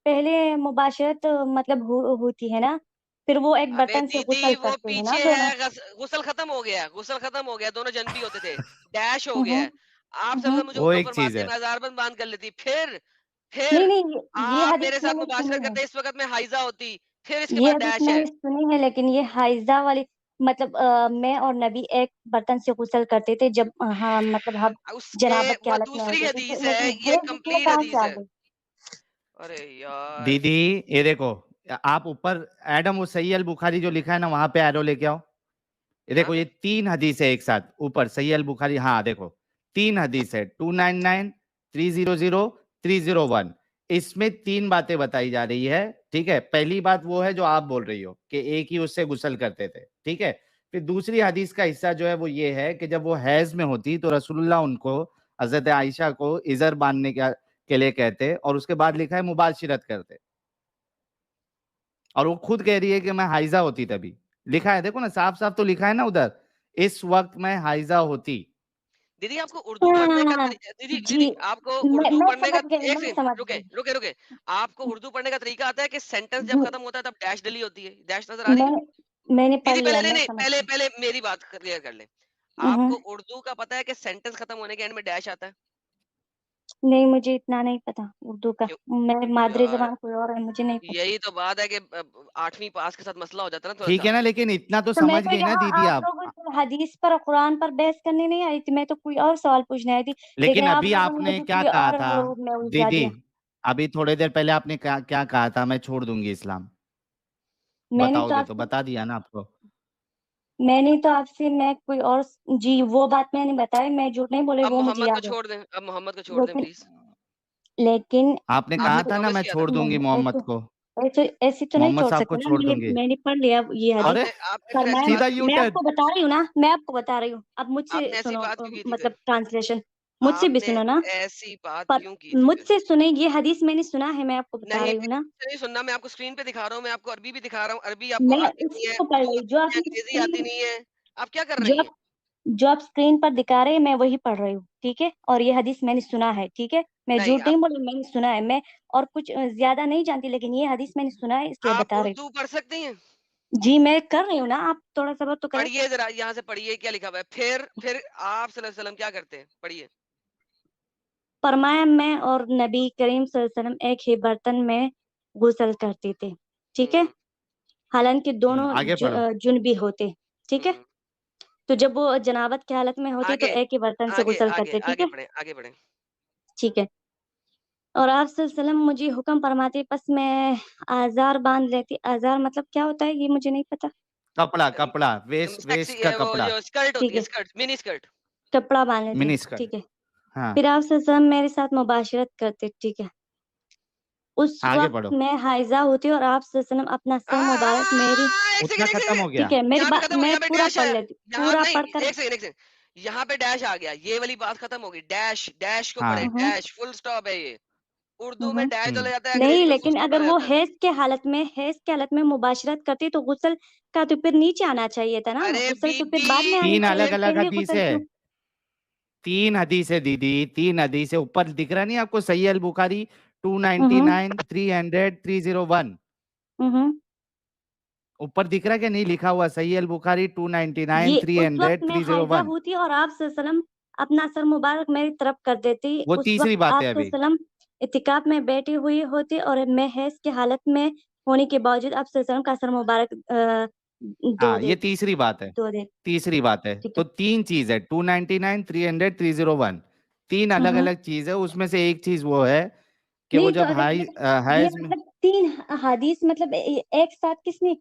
पहले मुबाशरत मतलब होती है ना, फिर वो एक अबे बर्तन से दीदी गुस्ल वो करते हैं ना पीछे दोनों। है, गुस्ल खत्म हो गया, गुस्ल खत्म हो गया, दोनों जनबी होते थे, डैश हो गया हम्म है। आप हम्म। सब मुझे वो हुक्म एक चीज फरमाती, है। मैं हजारबंद बांध कर लेती। नहीं फिर नहीं, ये आप हदीस मेरे साथ मैंने मुबाशरत सुनी है। करते, इस वक्त मैं हाइजा होती, फिर इसके ये बाद हदीस डैश है। मैंने सुनी है, लेकिन ये हाइजा वाली मतलब मैं और नबी एक बर्तन से गुस्ल करते थे जब हाँ मतलब हम उसके जनाबत की वो हालत में दूसरी होते थे, हदीस है, लेकिन ये हेज इसमें कंप्लीट कहाँ से हदीस आ है। गई? अरे यार, दीदी ये देखो, आप ऊपर एडम वो सही अल बुखारी जो लिखा है ना, वहां पे एरो लेके आओ। ये यहाँ देखो, पे ये 3 हदीस है एक साथ ऊपर, सही अल बुखारी। हाँ देखो, 3 हदीस है, 299, 300, 301। इसमें 3 बातें बताई जा रही है। ठीक है, पहली बात वो है जो आप बोल रही हो कि एक ही उससे गुस्ल करते थे। ठीक है, फिर दूसरी हदीस का हिस्सा जो है वो ये है कि जब वो हैज में होती तो रसूलुल्लाह उनको, हजरत आयशा को इजर बांधने के लिए कहते, और उसके बाद लिखा है मुबाशिरत करते। और वो खुद कह रही है कि मैं हाइजा होती तभी। लिखा है, देखो ना, साफ साफ तो लिखा है ना उधर, इस वक्त मैं हाइजा होती। दीदी आपको उर्दू पढ़ने का हाँ दीदी जी, दीदी आपको उर्दू मैं पढ़ने का, समझ गई, एक मैं सेकंड समझ रुके गई। रुके रुके, आपको उर्दू पढ़ने का तरीका आता है कि सेंटेंस जब जी, खत्म होता है तब डैश डली होती है, डैश नजर आ रही है। मैंने पढ़ दीदी लिया, पहले नहीं मैं नहीं समझ पहले गई। पहले मेरी बात क्लियर कर ले। हम्म, आपको उर्दू का पता है कि सेंटेंस खत्म होने के एंड में डैश आता है? नहीं मुझे इतना नहीं पता उर्दू का। क्यों मेरी मादरी यार, जबान कोई और है, मुझे नहीं पता। यही तो बात है कि 8वीं पास के साथ मसला हो जाता है ना थोड़ा ठीक सा। है ना, लेकिन इतना तो तो मैं समझ तो गई ना यहाँ दीदी आप आप। लोगों से हदीस पर और कुरान पर बहस करने नहीं आई थी, मैं तो कोई और सवाल पूछने आई थी, लेकिन लेकिन आप अभी लोगों ने आपने मुझे क्या कोई कहा और था वो में उलझा दीदी? दिया। अभी थोड़ी देर पहले आपने क्या क्या कहा था, मैं छोड़ दूंगी इस्लाम? मैंने तो बताओगे तो, आपसे बता दिया ना आपको। मैंने तो आपसे मैं कोई और जी वो बात मैंने बताई, मैं झूठ नहीं बोले, अब वो मुझे मोहम्मद को याद है। छोड़ दें, अब मोहम्मद को छोड़ दें लेकिन प्लीज। लेकिन आपने कहा आपने था ना प्रॉमिस मैं किया था छोड़ ना। दूंगी नहीं, मोहम्मद को। ऐसे तो नहीं मोहम्मद छोड़ साहब को सकते ना। छोड़ दूंगी। मैंने पढ़ लिया ये हदीस। अरे आपने पर फिर ऐसी सीधा बात क्यों यू की मैं थी? टर्न। आपको बता रही हूँ ना, मैं आपको बता रही हूँ, अब मुझसे आपने ऐसी सुनो बात क्यों की थी फिर? मतलब ट्रांसलेशन मुझसे भी आपने सुनो ना। ऐसी बात पर क्यों की थी फिर? मुझसे सुने, ये हदीस मैंने सुना है, मैं आपको बता नहीं रही हूँ मेरे ना। से नहीं सुनना, मैं आपको स्क्रीन पे दिखा रहा हूँ, मैं आपको अरबी भी दिखा रहा हूँ, अरबी आपको मैं आती नहीं उसी है, को पढ़ उर्दू रही जो आती नहीं है, आपने अंग्रेजी आती स्क्रीन नहीं है। आप क्या कर जो रही हैं? आप जो आप स्क्रीन पर दिखा रहे हैं मैं वही पढ़ रही हूँ, ठीक है। और ये हदीस मैंने सुना है, ठीक है, मैं नहीं झूठ नहीं आप बोली, मैंने सुना है। मैं और कुछ ज्यादा नहीं जानती, लेकिन ये हदीस मैंने सुना है, इसलिए आप बता रही उर्दू पढ़ सकती हैं? हूँ। जी मैं कर रही हूँ ना, आप थोड़ा सब्र तो करें। पढ़िए जरा, यहाँ से पढ़िए क्या लिखा हुआ है। फिर आप सल्लल्लाहु अलैहि वसल्लम क्या करते हैं, पढ़िए। फरमाया मैं और नबी करीम सल्लल्लाहु अलैहि वसल्लम एक ही बर्तन में गुस्ल करते थे, ठीक है, हम्म हालांकि दोनों आगे पढ़ो। जुनबी होते, ठीक है। हम्म तो जब वो जनाबत की हालत में होते तो आगे एक ही बर्तन से आगे गुस्ल आगे करते, ठीक आगे है, पढ़े, आगे पढ़े। ठीक है। और आप सल्लल्लाहु अलैहि वसल्लम मुझे हुक्म फरमाते, बस मैं आजार बांध लेती। आजार मतलब क्या होता है ये मुझे नहीं पता। कपड़ा, कपड़ा, वेस्ट सेक्सी वेस्ट का वो कपड़ा, जो स्कर्ट ठीक होती है, है, स्कर्ट, मिनी स्कर्ट। कपड़ा बांध लेते, मिनी स्कर्ट। ठीक है। हाँ, फिर आप सल्लल्लाहु अलैहि वसल्लम मेरे साथ मुबाशरत करते, ठीक है। उस आगे वक्त पढ़ो। मैं हाइजा होती और आप सल्लल्लाहु अलैहि वसल्लम अपना सर मुबारक मेरी, एक उतना सेकंड एक खत्म हो सेकंड, गया। ठीक है, मेरी यहाँ पे बात खत्म हो, मैं यहाँ पे पूरा डैश पढ़ है। लेती, यहाँ पूरा नहीं, पढ़कर। एक सेकंड, यहाँ पे डैश आ गया, ये वाली बात खत्म हो गई। डैश डैश को पढ़े, हाँ। हम्म डैश फुल स्टॉप है ये। उर्दू में हम्म। डैश हम्म। चला जाता है, नहीं, अंग्रेजी में फुल लेकिन स्टॉप अगर चला वो जाता है। हैज के हालत में मुबाशरत करती तो गुस्ल का तो फिर नीचे आना चाहिए था ना, अरे गुस्ल तो फिर बीबी, बाद में आनी तीन चाहिए, अलग अलग पहले हदीस गुस्ल है। क्यों? 3 हदीस है दीदी, 3 हदीस है। ऊपर दिख रहा नहीं आपको, सही अल बुखारी हम्म 299, 300, 301। हम्म। ऊपर दिख रहा है कि नहीं लिखा हुआ, सही अल बुखारी 299, ये उस 300, वक्त मैं हाइजा 301। होती और आप सल्लम अपना सर मुबारक मेरी तरफ कर देती। वो उस तीसरी वक्त बात आप है अभी। सल्लम इतिकाफ में बैठी हुई होती और मैं हैज की हालत में होने के बावजूद आप सल्लम का सर मुबारक हाँ, ये तीसरी बात है। दो दे, तीसरी बात है, ठीक तो है। 3 चीज है, 299, 300, 301। तीन अलग हम्म। अलग चीज है, उसमें से एक चीज वो है कि वो नहीं तो जब अगर हाई ये हैज में। मतलब 3 हदीस मतलब एक साथ किसने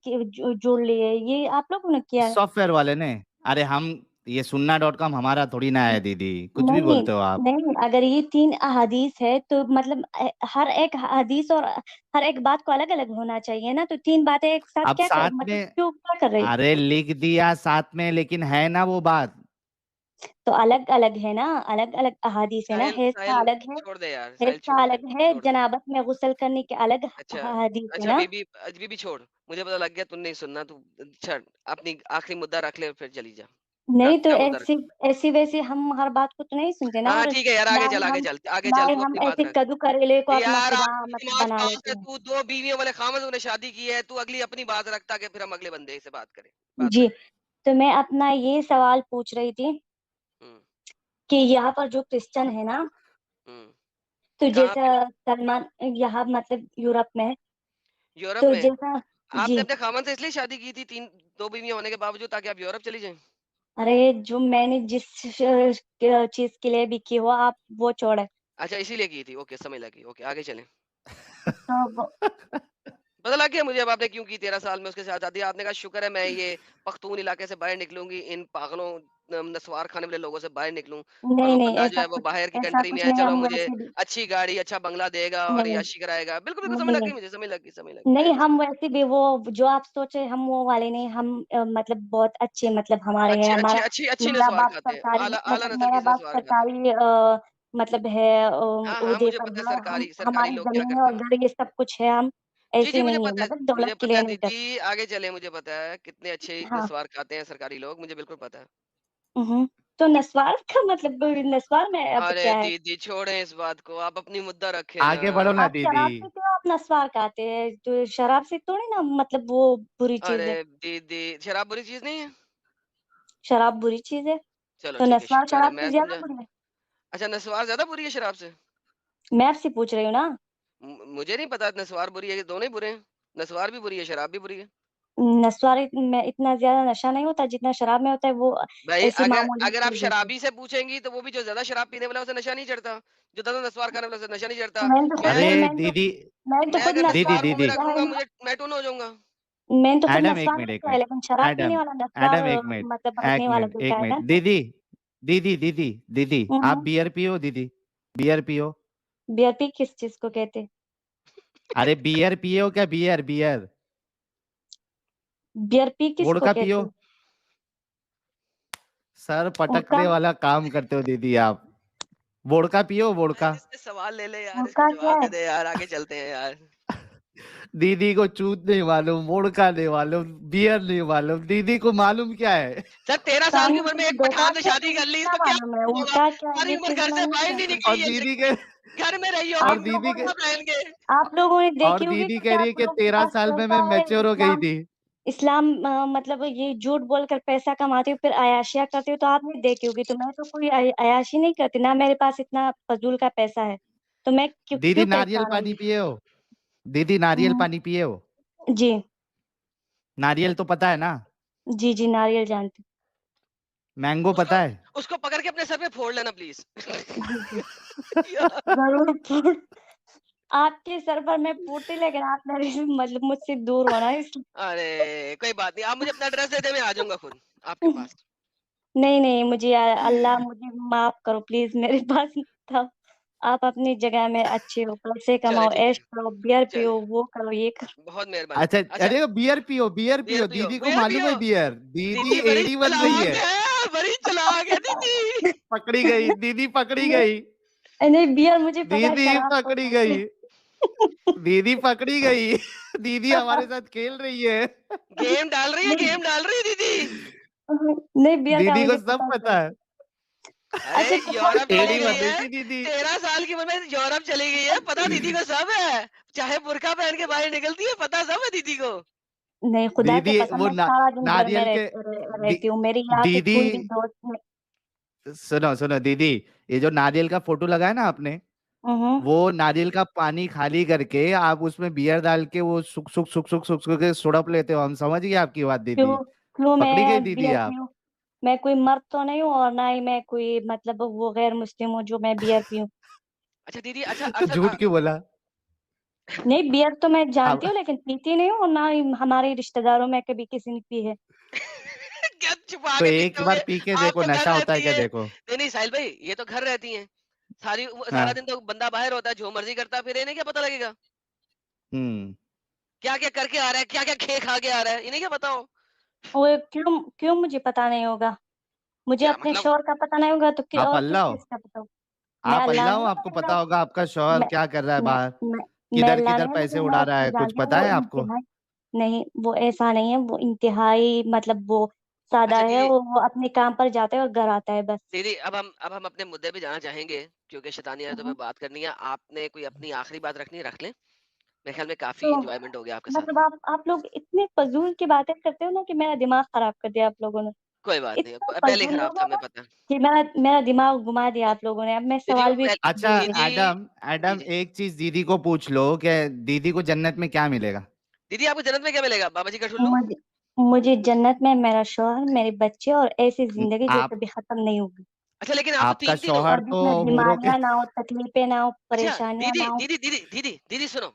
जोड़ लिए? ये आप लोगों ने किया है? सॉफ्टवेयर वाले ने। अरे हम ये सुन्ना.com हमारा थोड़ी ना है दीदी, कुछ भी नहीं बोलते हो आप। नहीं, अगर ये 3 अहादीस है तो मतलब हर एक हदीस और हर एक बात को अलग अलग होना चाहिए ना, तो 3 बातें एक साथ अब साथ मतलब में, क्यों क्या कर रही? अरे लिख दिया साथ में, लेकिन है ना वो बात। तो अलग अलग है ना, अलग अलग अहादीस है ना, साहिल हैज का साहिल अलग है, छोड़ दे यार, हैज साहिल का छोड़ दे, अलग है, छोड़ दे। जनाबत में गुस्ल करने के अलग अच्छा, हदीस है अच्छा ना। बीबी छोड़, मुझे पता लग गया तू नहीं सुनना, तू छोड़, अपनी आखिरी मुद्दा रख ले और फिर चली जा। नहीं तो क्या मुद्दा ऐसी रखा? ऐसी वैसी हम हर बात को तो नहीं सुनते ना, हाँ और ठीक है यार, ना आगे ही चल, आगे हम चल, आगे ना चल, ही तू हम अपनी बात ऐसे रख। कद्दू करेले को अपना यार खुदा आपकी मतलब दिमाग बना पास है, लेते हैं। तू 2 बीवियों वाले खामद तूने शादी की है, तू अगली अपनी बात रख, ताकि फिर हम अगले बंदे से बात करें। बात जी, रख। तो मैं अपना ये सवाल पूछ रही थी हुँ, कि यहाँ पर जो क्रिश्चियन है ना, हुँ। तो कहाँ जैसा पे? सलमान यहाँ मतलब यूरोप में है, यूरोप तो में? जैसा आपने जी, अपने खामद से इसलिए शादी की थी 2 बीवियाँ होने के बावजूद, ताकि आप यूरोप चली जाएँ? अरे जो मैंने जिस चीज के लिए भी की हो आप वो छोड़े। अच्छा इसीलिए की थी, ओके समझ लगी, ओके आगे चलें। तो पता लग गया मुझे अब आपने क्यों की 13 साल में उसके साथ शादी। आपने कहा शुक्र है मैं ये पख्तून इलाके से बाहर निकलूँगी, इन पागलों नस्वार खाने वाले लोगों से बाहर निकलूँ, और नहीं वो नहीं, बंदा जो है वो बाहर की ऐसा कंट्री में कुछ है, नहीं, चलो हम मुझे वैसे भी अच्छी गाड़ी, अच्छा बंगला देगा और नहीं याशी कराएगा। बिल्कुल, बिल्कुल समझ नहीं लग नहीं गई मुझे, समझ लग गई, आई नहीं, हम अंडरस्टैंड। वैसे भी वो जो आप सोचे हम वो वाले नहीं, हम मतलब बहुत अच्छे, मतलब हमारे अच्छी हैं, अच्छी हमारा अच्छी अच्छी मेरा नस्वार बाप खाते हैं, सरकारी आला मतलब नस्ल मेरा की बाप नस्वार खाते हैं। सरकारी मतलब है हाँ, हाँ, ओहदे मुझे पर पता है है, हम सरकारी हमारी लोग क्या जमीनें करते और हैं। घर ये सब कुछ है, हम जी, जी, ऐसे नहीं है, मतलब मुझे दौलत के पता लिए है नहीं करते। दीदी, आगे चले, मुझे पता है कितने अच्छे हाँ। नस्वार खाते हैं सरकारी लोग, मुझे बिल्कुल पता है। तो नस्वार का मतलब नस्वार में अब अरे क्या है? दीदी छोड़ें इस बात को, आप अपनी मुद्दा रखें ना। आगे बढ़ो ना आप दीदी। शराब पीते हो, आप नस्वार खाते हैं, तो शराब से थोड़ी ना मतलब वो बुरी चीज अरे है। दीदी, शराब बुरी चीज़ नहीं है? शराब बुरी चीज है, चलो तो ठीक है, नस्वार शुक्र है शराब से मैं ज्यादा समझा। बुरी है? अच्छा नस्वार ज़्यादा बुरी है शराब से? मैं आपसे पूछ रही हूँ ना। मुझे नहीं पता नस्वार बुरी है, ये दोनों ही बुरे हैं। नस्वार भी बुरी है, शराब भी बुरी है। नस्वार में इतना ज्यादा नशा नहीं होता जितना शराब में होता है, वो भाई ऐसी अगर मामूली अगर आप चीज होती है। शराबी से पूछेंगी तो वो भी जो ज़्यादा शराब पीने वाला है उसे नशा नहीं चढ़ता। जो ज़्यादा नस्वार खाने वाला है उसे नशा नहीं चढ़ता। मैंने तो मैं खुद अरे अगर दीदी, मैंने तो मैं खुद अगर दीदी नस्वार नस्वार मुँह में दीदी, किया है। रखूँगा मुझे मैं टुन हो जाऊँगा। मैंने तो खुद एडम एक नस्वार मिनट, एक किया है, मिनट। लेकिन शराब पीने एडम, वाला नस्वार एडम एक मिनट, मतलब एक रखने वाला मिनट, होता एक है मिनट। ना। दीदी, दीदी, दीदी, दीदी, आप हम्म। बियर पियो दीदी, बियर पियो। बीआरपी किस चीज को कहते हैं? अरे बियर पियो क्या, बियर बियर। बीआरपी किसको वोडका कहते पियो। हैं? सर उनका पटकने वाला काम करते हो दीदी आप। वोडका पियो, वोडका। साहिल इससे सवाल ले ले यार, इसको उनका क्या जवाब है? दे दे यार, आगे चलते हैं यार। दीदी को चूत नहीं मालूम, वोडका नहीं मालूम, बियर नहीं मालूम, दीदी को मालूम क्या है? सर 13 साल की पानी उम्र में मुझे एक देखा पठान से था तो शादी कर मुझे ली, क्या इसको क्या मालूम है मालूम होगा? उनका क्या है, सारी ये उम्र चीजें घर मैं से नहीं बाहर नहीं जानती। और निकली है दीदी लड़की। के घर में रही होगी और आप दीदी के बुर्का पहन के। आप लोगों ने और देखी होगी दीदी क्योंकि कह रही आप है कि लोगों के 13 पास साल में मैं पैसा है। मैच्योर हो गई इस्लाम थी। इस्लाम मतलब ये झूठ बोलकर पैसा कमाते हो फिर अयाशियां करते हो, तो आप नहीं देखी होगी, तो मैं तो कोई अयाशी नहीं करती ना, मेरे पास इतना फजूल का पैसा है, तो मैं क्यों दीदी क्यों नारियल परेशान पानी होंगी? पिए हो? दीदी नारियल हम्म, पानी पिए हो? जी नारियल तो पता है ना? जी जी, नारियल जानती मैंगो उसको पता है? उसको पकड़ के अपने सर पे फोड़ लेना प्लीज। हूँ। जी जी, यार, जरूर आपके सर पर मैं फूटती, लेकिन आप मेरे मतलब मुझसे दूर होना इसलिए। अरे कोई बात नहीं, आप मुझे अपना एड्रेस दे दे, मैं आ जाऊंगा खुद आपके पास। नहीं नहीं, मुझे अल्लाह मुझे माफ करो प्लीज, मेरे पास था। आप अपनी जगह में अच्छे हो, पैसे चले कमाओ, ठीक ऐश है, करो, बियर चले, पियो, वो करो, ये करो। बहुत मेहरबानी। अच्छा। अच्छा अरे बियर पियो, बियर बियर पियो, पियो, दीदी को बियर मालूम पियो। है बियर। दीदी दीदी बड़ी एड़ी बन रही चालाक है। है, बड़ी चालाक है दीदी। पकड़ी गई, दीदी पकड़ी नहीं गई। नहीं, बियर मुझे पता है, दीदी शराब को पकड़ी कहते गई, हैं। दीदी पकड़ी गई। दीदी हमारे साथ खेल रही है। नहीं गेम डाल रही है दीदी। नहीं, बियर का दीदी को मुझे सब पता पता चल। है। अरे अच्छा तो कौन यूरोप सा चली एड़ी है? गई बन रही है, थी दीदी। 13 साल की उम्र में यूरोप चली गई है, पता दीदी को सब है। चाहे बुर्का पहन के बाहर निकलती है, पता सब है दीदी को। नहीं, खुदा के दीदी कसम, वो मैं सारा दिन घर में नारियल के दी, रहती हूँ, मेरी यहाँ पे दीदी कोई भी दोस्त नहीं। सुनो सुनो दीदी, ये जो नारियल का फोटो लगाया ना आपने, हम्म। वो नारियल का पानी खाली करके आप उसमें बियर डाल के वो सुख सुख सुख सुख सुख सुख के सुड़प लेते हो। हम समझ गए आपकी बात दीदी। क्यों क्यों पकड़ी गई मैं दीदी बियर आप। पीऊँ? मैं कोई मर्द तो नहीं हूँ, और ना ही मैं कोई मतलब वो गैर मुस्लिम हूँ जो मैं बियर पीऊँ। अच्छा दीदी, अच्छा तो असल झूठ क्यों बोला? नहीं, बियर तो मैं जानती अब हूँ लेकिन पीती नहीं हूँ, और ना ही हमारे रिश्तेदारों में कभी किसी ने पी है। क्या छुपा तो के पीते एक बार होगे? पी के आप देखो, तो घर नशा होता है रहती क्या, है। देखो। नहीं नहीं साहिल भाई, ये तो घर रहती हैं। सारा हाँ। दिन तो बंदा बाहर होता है, जो मर्जी करता है, फिर इन्हें क्या पता लगेगा हम्म। क्या क्या करके आ रहा है, क्या क्या खे खा के आ रहा है, इन्हें क्या पता हो। वो क्यों क्यों मुझे पता नहीं होगा? मुझे क्या अपने मतलब? शोहर का पता नहीं होगा तो आप और किस अल्लाह हो? चीज का पता होगा? मैं आप अल्लाह अल्लाह नहीं हो, हूँ आपको ना, पता होगा आपका शौहर मैं क्या कर रहा है मैं बाहर, मैं मैं किधर अल्लाह किधर नहीं हूँ, पैसे लेकिन मैं उड़ा रहा उसको है, कुछ जानती हूँ। पता वो है आपको? इंतहाई नहीं, वो ऐसा नहीं है, वो इंतहाई मतलब वो सादा अच्छा है, दीदी, वो अपने काम पर जाता है और घर आता है बस। दीदी अब हम अपने मुद्दे पे जाना चाहेंगे, क्योंकि शैतानी आयतों पे हम्म। बात करनी है। आपने कोई अपनी आखिरी बात रखनी है, रख लें। मेरे ख्याल में काफी तो इंजॉयमेंट हो गया आपके साथ। मतलब आप लोग इतने फजूल की बातें करते हो ना कि मेरा दिमाग खराब कर दिया आप लोगों ने। कोई बात नहीं, इतना पहले ही फजूल खराब लोग था, हो हमें ना पता है। कि मेरा मेरा दिमाग घुमा दिया आप लोगों ने। अब मैं दीदी सवाल भी अच्छा, भूल गई। दीदी एडम, जी एडम जी एक चीज दीदी को पूछ लो कि दीदी को जन्नत में क्या मिलेगा। दीदी, आपको जन्नत में क्या मिलेगा? बाबा जी का ठुल्लू? मुझे मुझे जन्नत में मेरा शौहर, मेरे बच्चे और ऐसी जिंदगी जो आप कभी खत्म नहीं होगी, अच्छा, लेकिन आप तो आपका तीन तीन हो। शौहर और तो जिसमें हूरों के। बीमारियां ना हो, तकलीफें ना हो, अच्छा परेशानियां दीदी ना हो। दीदी दीदी दीदी दीदी सुनो,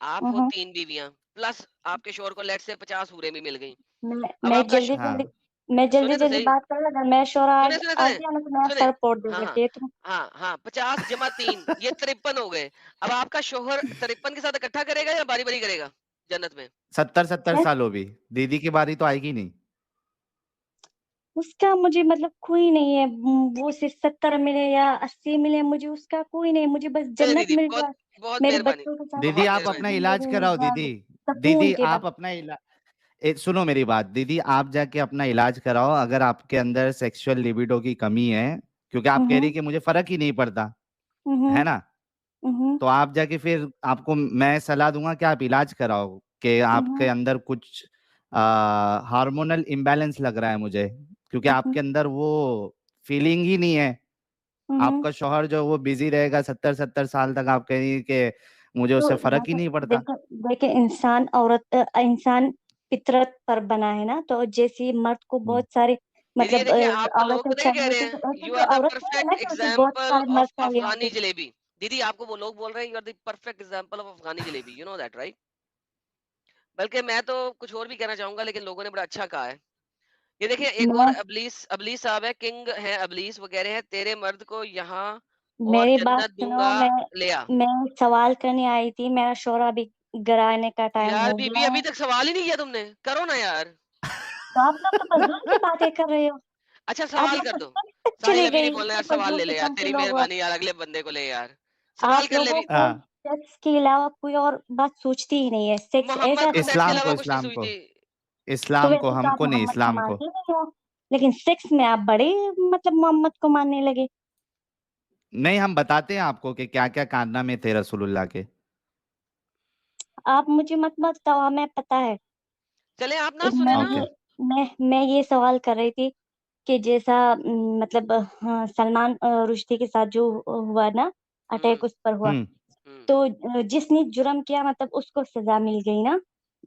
आप हो हम्म। 3 बीवियां, प्लस आपके शोहर को लेट से 50 हूरें भी मिल गई। मैं अब मैं आपका जल्दी जल्दी हाँ। मैं जल्दी सुने तो जल्दी सही, बात कर, अगर मेरा शौहर सुने सुने आ सुने गया ना तो मेरा सुने। सर फोड़ हाँ देगा, हाँ देख लो। हाँ हाँ, 50 × 3 ये 53 हो गए। अब आपका शोहर 53 के साथ इकट्ठा करेगा या बारी बारी करेगा जन्नत में? 70-70 साल हो भी, दीदी की बारी तो आएगी नहीं। उसका मुझे मतलब कोई नहीं है। वो सिर्फ 70 मिले या 80 मिले, मुझे उसका कोई नहीं, मुझे बस चलिए जन्नत दीदी, मिल बहुत जाए। बहुत मेरे मेहरबानी, बच्चों के साथ दीदी बहुत आप अच्छी अपना मेहरबानी। इलाज जिंदगी मिल कराओ, दीदी। जाए, दीदी सुकून के आप बाद। अपना इलाज, सुनो मेरी बात, दीदी आप जाके अपना इलाज कराओ। अगर आपके अंदर सेक्सुअल लिबिडो की कमी है, क्योंकि आप कह रही हम्म। कि मुझे फर्क ही नहीं पड़ता, हम्म। है ना, हम्म। तो आप जाके फिर आपको मैं सलाह दूंगा कि आप इलाज कराओ, कि आपके हम्म। अंदर कुछ हार्मोनल इम्बैलेंस लग रहा है मुझे, क्योंकि हम्म। आपके अंदर वो फीलिंग ही नहीं है। हम्म। आपका शौहर जो वो बिजी रहेगा 70-70 साल तक, आप कहेंगे कि मुझे तो उससे फर्क ही देखो नहीं पड़ता। देखो देखो, इंसान फितरत पर बना है ना, तो जैसे मर्द को हम्म। बहुत सारे दीदी ये मतलब देखिए, आप तो लोग औरतें पता है क्या कह चाहिए रहे होती है, तो हैं, ऐसे यू कोई आर द औरत नहीं है ना परफेक्ट कि उसे बहुत एग्जाम्पल सारे मर्द ऑफ चाहिए अफगानी होते। जलेबी। दीदी आपको वो लोग बोल रहे हैं you are the perfect example of Afghani jalebi, you know that right? बल्कि मैं तो कुछ और भी कहना चाहूंगा, लेकिन लोगों ने बड़ा अच्छा कहा है। ये देखिए, एक और मैं अबलीस अबलीस साहब है, किंग है अबलीस, वो कह रहे हैं तेरे मर्द को यहाँ और मेरी बात जन्नत सुनो। दूंगा, ले आ। मैं सवाल करने आई थी, मेरा शोर अभी गिराने का टाइम यार हो बीबी, गया अभी है। तक सवाल ही नहीं किया तुमने, करो ना यार। तो आप लोग तो फजूल की बातें कर रहे हो। अच्छा आप सवाल लोग कर तो दो। तक साहिल चली अभी नहीं गई, बोलना इतने यार, सवाल फजूल ले ले यार, किस्म के तेरी लोग हो। मेहरबानी यार, अगले बंदे को ले यार। सवाल आप कर ले लोगों भी। को हाँ। सेक्स के अलावा कोई और बात सोचती ही नहीं है। सेक्स मोहम्मद ऐसा को सेक्स के इस्लाम समझते अलावा को, हो। कुछ नहीं इस्लाम को, सूझती। तो इस्लाम को, वैसे तो आप हमको नहीं, मोहम्मद को इस्लाम को। मानते नहीं हो, लेकिन सेक्स में आप बड़े मतलब मोहम्मद को मानने लगे। नहीं, हम बताते हैं आपको कि क्या क्या कारनामे थे रसूलुल्लाह के। आप मुझे मत बताओ, हमें पता है। चले आप ना सुने मैं ना। ओके। ये मैं ये सवाल कर रही थी कि जैसा मतलब हाँ, सलमान रुश्दी के साथ जो हुआ ना, हम्म अटैक उस पर हुआ, हम्म। हम्म। तो जिसने जुर्म किया मतलब उसको सजा मिल गई ना,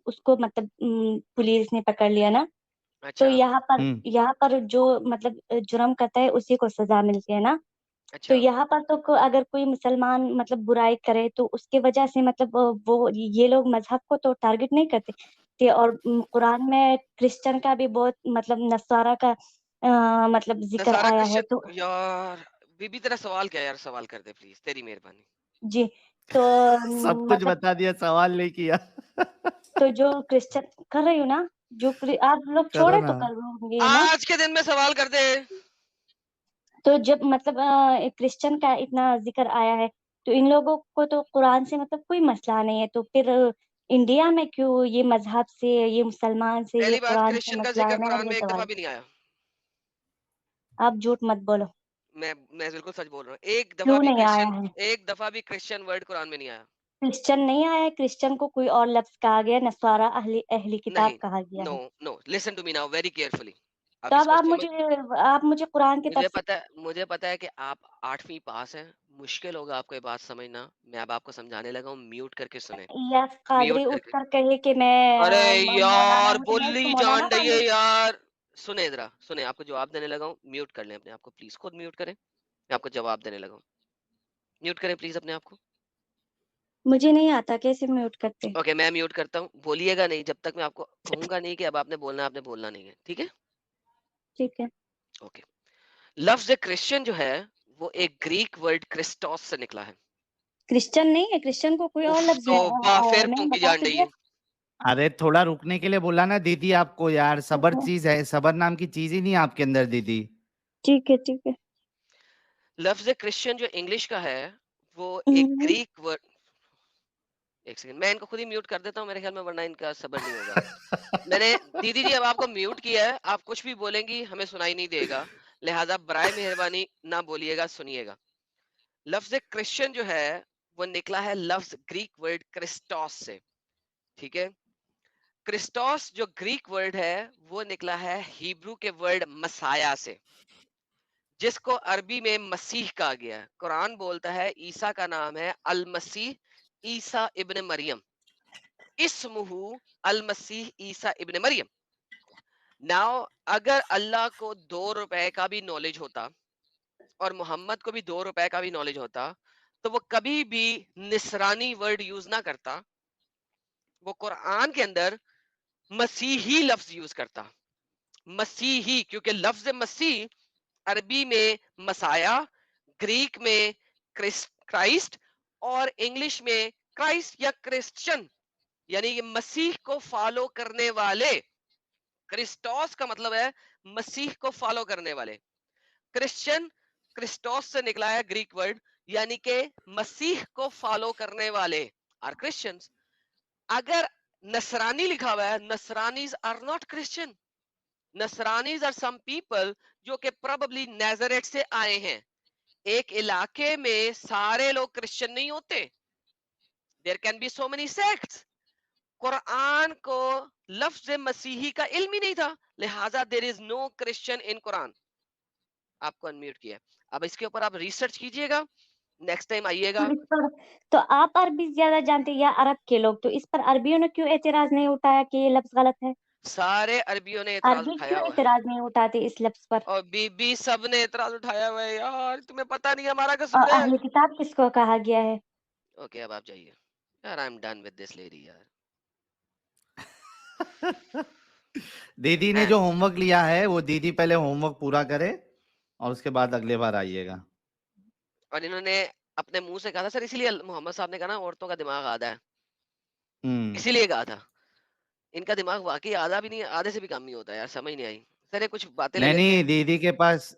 उसको मतलब पुलिस ने पकड़ लिया ना। तो अच्छा हम्म। यहाँ पर जो मतलब जुर्म करता है उसी को सजा मिलती है ना। तो अच्छा। यहाँ पर तो अगर कोई मुसलमान मतलब बुराई करे तो उसके वजह से मतलब वो ये लोग मजहब को तो टारगेट नहीं करते और कुरान में क्रिश्चियन का भी बहुत मतलब नसारा का मतलब जिक्र नसारा आया है। तो क्रिश्चियन यार, बीबी तेरा सवाल क्या है यार, सवाल कर दे प्लीज, तेरी मेहरबानी। जी, तो सब कुछ मतलब बता दिया, सवाल नहीं किया। तो जो क्रिश्चियन कर रही हूँ ना, आप लोग करो छोड़े ना। तो कर होंगे ना। आज के दिन में सवाल कर दे। तो जब मतलब क्रिश्चियन का इतना जिक्र आया है, तो इन लोगों को तो कुरान से मतलब कोई मसला नहीं है, तो फिर इंडिया में क्यों ये मजहब से, ये मुसलमान से, ये पहली बात, कुरान से क्रिश्चियन का मसला जिक्र है? मेरा कुरान ये में एक दफा सवाल। भी नहीं आया। आप झूठ मत बोलो। मैं बिल्कुल सच बोल रहा हूँ, एक दफा क्यों भी नहीं आया क्रिश्चियन, है? एक दफा भी क्रिश्चियन वर्ड कुरान में नहीं आया। क्रिश्चियन नहीं आया है, क्रिश्चियन को कोई और लफ्ज कहा गया, नस्वारा अहली अहली किताब नहीं, कहा गया नो है। No, listen to me now very carefully. तो अब अब इसको समझ। आप मुझे कुरान की तफसीर। मुझे पता है कि आप 8वीं पास हैं, मुश्किल होगा आपको ये बात समझना। मैं अब आपको समझाने लगा हूँ, म्यूट करके सुने। या कादरी म्यूट करके। उठकर कहे कि मैं अरे मौलाना यार, हूँ, तो मैं उसको बोली मौलाना जान रही मान है लूं? यार। सुने जरा, सुने, आपको जवाब देने लगा हूँ, म्यूट कर लें अपने आप को प्लीज, खुद म्यूट करें। मैं आपको जवाब देने लगा हूँ, म्यूट करें प्लीज अपने आप को। मुझे नहीं आता, कैसे म्यूट करते? ओके, मैं म्यूट करता हूँ, बोलिएगा नहीं जब तक मैं आपको कहूंगा नहीं कि अब आपने बोलना नहीं है, ठीक है? ठीक है। ओके। लफ्ज क्रिश्चियन जो है वो एक ग्रीक वर्ड क्रिस्टोस से निकला है। क्रिश्चियन नहीं है, क्रिश्चियन को कोई और उफ, लफ्ज तौबा, फिर मैंने फूंकी बता जान तो रही दिया। है। अरे थोड़ा रुकने के लिए बोला ना दीदी आपको यार, सबर चीज है, सबर नाम की चीज ही नहीं है आपके अंदर दीदी। ठीक है, ठीक है। लफ्ज क्रिश्चियन जो इंग्लिश का है वो एक हम्म, ग्रीक वर्ड, एक सेकंड मैं इनको खुद ही म्यूट कर देता हूँ, मेरे ख्याल में वरना इनका सबर नहीं होगा। मैंने दीदी जी अब आपको म्यूट किया है, आप कुछ भी बोलेंगी हमें सुनाई नहीं देगा, लिहाजा बराए मेहरबानी ना बोलिएगा, सुनिएगा। लफ्ज क्रिश्चियन जो है वो निकला है लफ्ज ग्रीक वर्ड क्रिस्टोस से, ठीक है? क्रिस्टोस जो ग्रीक वर्ड है वो निकला है हिब्रू के वर्ड मसाया से, जिसको अरबी में मसीह कहा गया है। कुरान बोलता है ईसा का नाम है अल मसीह, ईसा इब्न मरियम, इस्मुहु अल मसीह ईसा इब्न मरियम। नाउ अगर अल्लाह को 2 रुपए का भी नॉलेज होता और मोहम्मद को भी 2 रुपए का भी नॉलेज होता तो वो कभी भी निसरानी वर्ड यूज ना करता, वो कुरान के अंदर मसीही लफ्ज यूज करता। मसीही, क्योंकि लफ्ज मसीह अरबी में मसाया, ग्रीक में क्राइस्ट और इंग्लिश में क्राइस्ट या क्रिश्चियन, यानी कि मसीह को फॉलो करने वाले। क्रिस्टोस का मतलब है मसीह को फॉलो करने वाले। क्रिश्चियन क्रिस्टोस से निकला है ग्रीक वर्ड, यानी कि मसीह को फॉलो करने वाले आर क्रिश्चियंस। अगर नसरानी लिखा हुआ है, नसरानीज आर नॉट क्रिश्चियन। नसरानीज आर सम पीपल जो कि प्रोबेबली नाज़रेट से आए हैं। एक इलाके में सारे लोग क्रिश्चियन नहीं होते, there can be so many sects. Quran को लफ्ज मसीही का इल्म ही नहीं था, लिहाजा there is no Christian in Quran. आपको अनम्यूट किया। अब इसके ऊपर आप रिसर्च कीजिएगा, नेक्स्ट टाइम आइएगा। इस पर तो आप अरबी ज्यादा जानते हैं या अरब के लोग, तो इस पर अरबियों ने क्यों एतराज नहीं उठाया कि ये लफ्ज गलत है? सारे अरबियों ने एतराज अरबी उठाया क्यों हुआ है, एतराज नहीं उठाते इस लफ्ज पर? और बीबी सब ने एतराज उठाया हुआ है। यार तुम्हें पता नहीं हमारा कसूर और है। अहले किताब किसको कहा गया है? ओके अब आप जाइए यार, I am done with this lady यार। दीदी ने जो होमवर्क लिया है वो दीदी पहले होमवर्क पूरा करे और उसके बाद अगले बार आइएगा। और इन्होंने अपने मुंह से कहा था सर, इसीलिए मोहम्मद साहब ने कहा ना औरतों का दिमाग आधा है, इसीलिए कहा था। इनका दिमाग वाकई आधा भी नहीं है, आधे से भी कम नहीं होता यार, समझ नहीं आई। सर ये कुछ बातें ले नहीं लेते नहीं, हैं।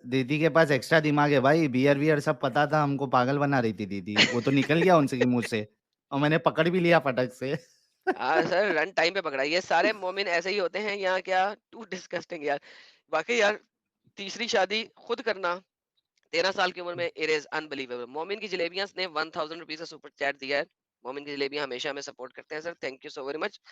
दीदी के पास एक्स्ट्रा दिमाग है भाई, बियर वियर सब पता था हमको, पागल बना रही थी दीदी, वो तो निकल गया उनसे के मुंह से और मैंने पकड़ भी लिया फटक से। हाँ सर, रन टाइम पे पकड़ा। ये सारे मोमिन ऐसे ही होते हैं यहाँ, क्या टू डिस्गस्टिंग यार, वाकई यार। तीसरी शादी खुद करना 13 साल की उम्र में, इट इज अनबिलीवेबल। मोमिन की जलेबियां ने 1000 रुपीज का सुपर चैट दिया है। मोमिन की जलेबियां हमेशा हमें सपोर्ट करते हैं sir, thank you so very much.